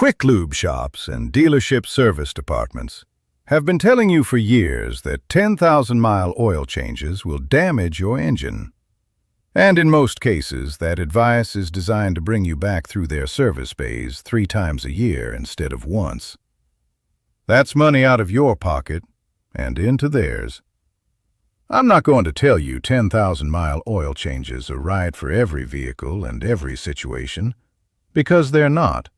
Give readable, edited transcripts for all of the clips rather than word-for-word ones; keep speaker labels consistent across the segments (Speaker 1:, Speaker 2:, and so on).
Speaker 1: Quick lube shops and dealership service departments have been telling you for years that 10,000-mile oil changes will damage your engine. And in most cases, that advice is designed to bring you back through their service bays 3 times a year instead of once. That's money out of your pocket and into theirs. I'm not going to tell you 10,000-mile oil changes are right for every vehicle and every situation, because they're not.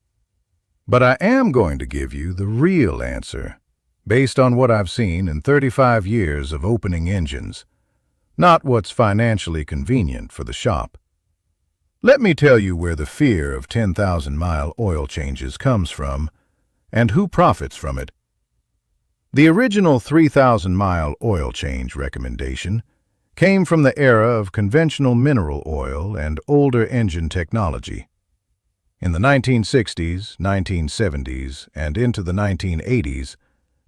Speaker 1: But I am going to give you the real answer, based on what I've seen in 35 years of opening engines, not what's financially convenient for the shop. Let me tell you where the fear of 10,000-mile oil changes comes from, and who profits from it. The original 3,000-mile oil change recommendation came from the era of conventional mineral oil and older engine technology. In the 1960s, 1970s, and into the 1980s,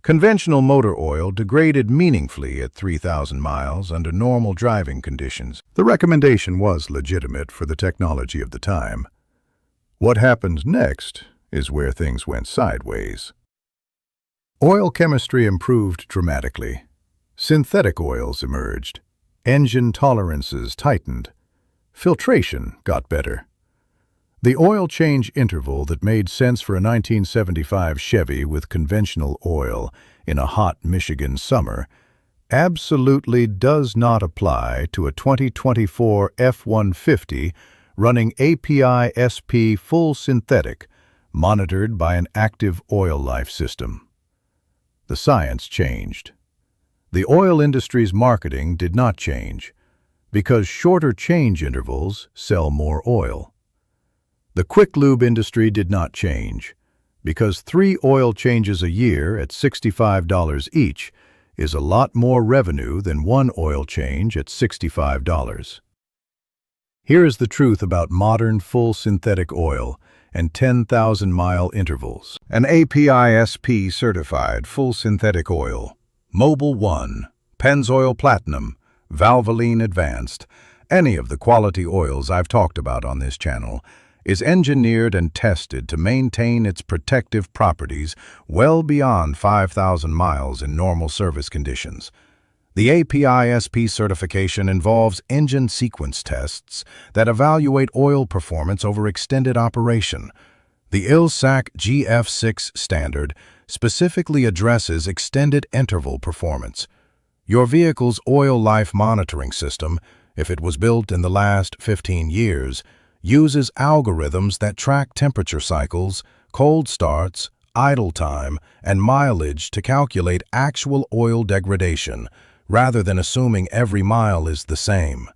Speaker 1: conventional motor oil degraded meaningfully at 3,000 miles under normal driving conditions. The recommendation was legitimate for the technology of the time. What happened next is where things went sideways. Oil chemistry improved dramatically. Synthetic oils emerged. Engine tolerances tightened. Filtration got better. The oil change interval that made sense for a 1975 Chevy with conventional oil in a hot Michigan summer absolutely does not apply to a 2024 F-150 running API-SP full synthetic, monitored by an active oil life system. The science changed. The oil industry's marketing did not change, because shorter change intervals sell more oil. The quick lube industry did not change, because 3 oil changes a year at $65 each is a lot more revenue than 1 oil change at $65. Here is the truth about modern full synthetic oil and 10,000-mile intervals. An API-SP certified full synthetic oil, Mobil 1, Pennzoil Platinum, Valvoline Advanced, any of the quality oils I've talked about on this channel, is engineered and tested to maintain its protective properties well beyond 5,000 miles in normal service conditions. The API-SP certification involves engine sequence tests that evaluate oil performance over extended operation. The ILSAC GF6 standard specifically addresses extended interval performance. Your vehicle's oil life monitoring system, if it was built in the last 15 years, uses algorithms that track temperature cycles, cold starts, idle time, and mileage to calculate actual oil degradation, rather than assuming every mile is the same.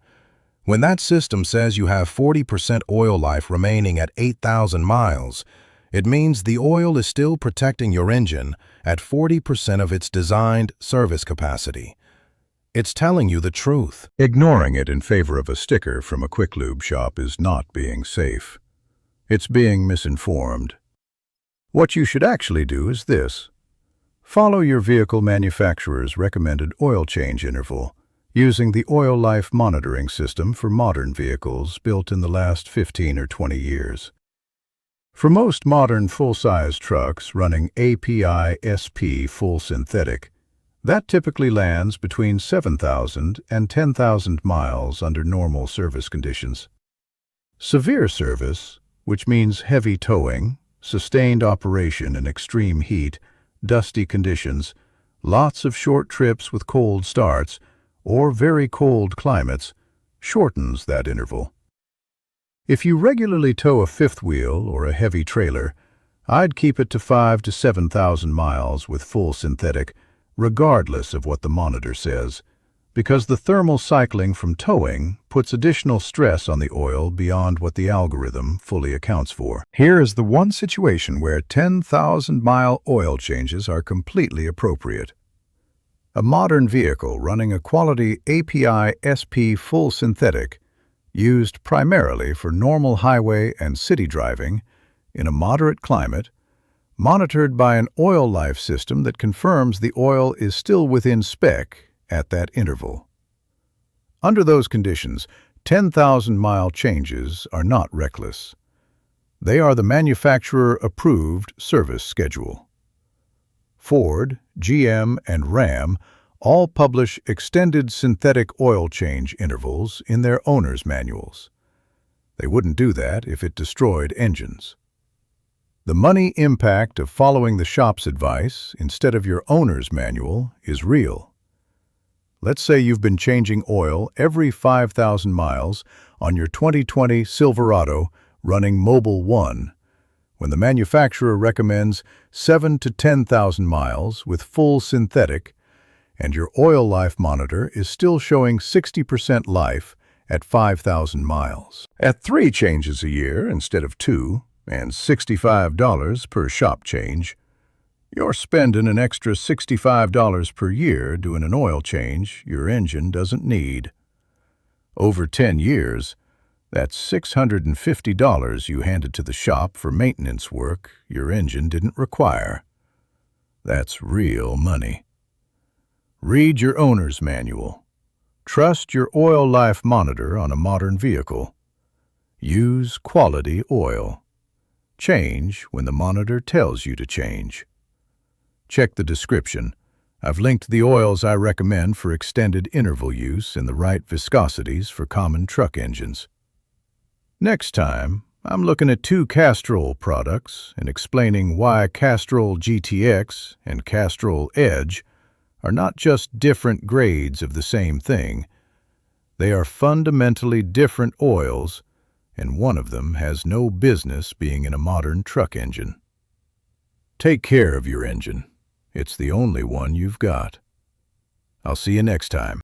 Speaker 1: When that system says you have 40% oil life remaining at 8,000 miles, it means the oil is still protecting your engine at 40% of its designed service capacity. It's telling you the truth. Ignoring it in favor of a sticker from a quick lube shop is not being safe. It's being misinformed. What you should actually do is this. Follow your vehicle manufacturer's recommended oil change interval using the oil life monitoring system for modern vehicles built in the last 15 or 20 years. For most modern full-size trucks running API-SP full synthetic, that typically lands between 7,000 and 10,000 miles under normal service conditions. Severe service, which means heavy towing, sustained operation in extreme heat, dusty conditions, lots of short trips with cold starts, or very cold climates, shortens that interval. If you regularly tow a fifth wheel or a heavy trailer, I'd keep it to 5,000 to 7,000 miles with full synthetic, regardless of what the monitor says, because the thermal cycling from towing puts additional stress on the oil beyond what the algorithm fully accounts for. Here is the one situation where 10,000-mile oil changes are completely appropriate. A modern vehicle running a quality API-SP full synthetic, used primarily for normal highway and city driving, in a moderate climate, monitored by an oil life system that confirms the oil is still within spec at that interval. Under those conditions, 10,000-mile changes are not reckless. They are the manufacturer-approved service schedule. Ford, GM, and Ram all publish extended synthetic oil change intervals in their owner's manuals. They wouldn't do that if it destroyed engines. The money impact of following the shop's advice instead of your owner's manual is real. Let's say you've been changing oil every 5,000 miles on your 2020 Silverado running Mobil 1, when the manufacturer recommends 7,000 to 10,000 miles with full synthetic, and your oil life monitor is still showing 60% life at 5,000 miles. At 3 changes a year instead of 2, and $65 per shop change, you're spending an extra $65 per year doing an oil change your engine doesn't need. Over 10 years, that's $650 you handed to the shop for maintenance work your engine didn't require. That's real money. Read your owner's manual. Trust your oil life monitor on a modern vehicle. Use quality oil. Change when the monitor tells you to change. Check the description. I've linked the oils I recommend for extended interval use in the right viscosities for common truck engines. Next time, I'm looking at 2 Castrol products and explaining why Castrol GTX and Castrol Edge are not just different grades of the same thing. They are fundamentally different oils, and one of them has no business being in a modern truck engine. Take care of your engine. It's the only one you've got. I'll see you next time.